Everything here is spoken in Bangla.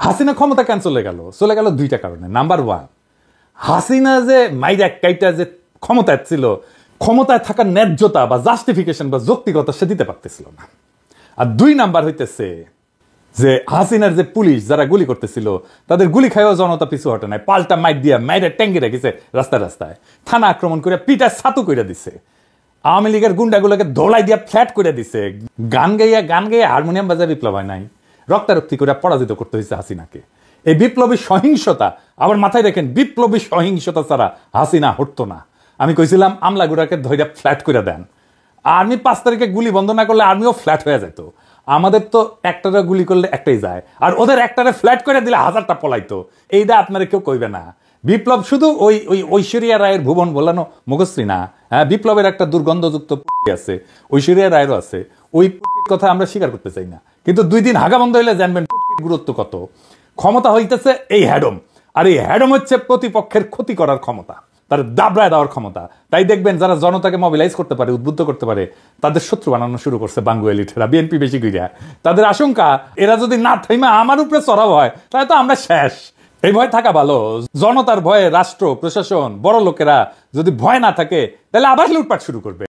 হাসিনা ক্ষমতা কেন চলে গেল দুইটা কারণে। নাম্বার ওয়ান, হাসিনা যে মাইর এক কাইটা যে ক্ষমতায় ছিল, ক্ষমতায় থাকার ন্যায্যতা বা জাস্টিফিকেশন বা যৌক্তিকতা সে দিতে পারতেছিল না। আর দুই নাম্বার হইতেছে যে হাসিনার যে পুলিশ যারা গুলি করতেছিল তাদের গুলি খাইও জনতা পিছু হটে নাই, পাল্টা মাইর দিয়া মাইরে ট্যাঙ্গি রেখেছে রাস্তায় রাস্তায়, থানা আক্রমণ করে পিঠা ছাতু করে দিছে, আওয়ামী লীগের গুন্ডাগুলোকে দৌড়াই দিয়া ফ্ল্যাট করে দিছে, গান গাইয়া হারমোনিয়াম বাজায় বিপ্লব হয় নাই, রক্তারক্তি করে পরাজিত করতে হয়েছে হাসিনাকে। এই বিপ্লবী সহিংসতা, আবার মাথায় রাখেন, বিপ্লবী সহিংসতা ছাড়া হাসিনা হটতো না। আমি কইছিলাম আমলাগুড়াকে ধৈর্য ফ্ল্যাট করে দেন, আর্মি 5 তারিখে গুলি বন্ধ না করলে আর্মিও ফ্ল্যাট হয়ে যেত। আমাদের তো একটারে গুলি করলে একটাই যায়, আর ওদের একটারে ফ্ল্যাট করে দিলে 1000টা পলাইতো। এইটা আপনারা কেউ কইবে না। বিপ্লব শুধু ওই ওই ঐশ্বরিয়া রায়ের ভুবন বলানো মুখশ্রী না। হ্যাঁ, বিপ্লবের একটা দুর্গন্ধযুক্ত আছে, ঐশ্বরিয়া রায়েরও আছে। ওই কথা আমরা স্বীকার করতে চাই না, কিন্তু 2 দিন হাগা বন্ধ হইলে জানবেন গুরুত্ব কত। ক্ষমতা হইতেছে এই হ্যাডম, আর এই হ্যাডম হচ্ছে প্রতিপক্ষের ক্ষতি করার ক্ষমতা, তার দাবড়ায় দেওয়ার ক্ষমতা। তাই দেখবেন যারা জনতাকে মোবিলাইজ করতে পারে, উদ্বুদ্ধ করতে পারে, তাদের শত্রু বানানো শুরু করছে বাঙ্গুয়া লিঠেরা, বিএনপি বেশি কইরা। তাদের আশঙ্কা এরা যদি না থাইমা আমার উপরে চড়াও হয় তাহলে তো আমরা শেষ। এই ভয় থাকা ভালো। জনতার ভয়ে রাষ্ট্র প্রশাসন বড় লোকেরা যদি ভয় না থাকে তাহলে আবার লুটপাট শুরু করবে।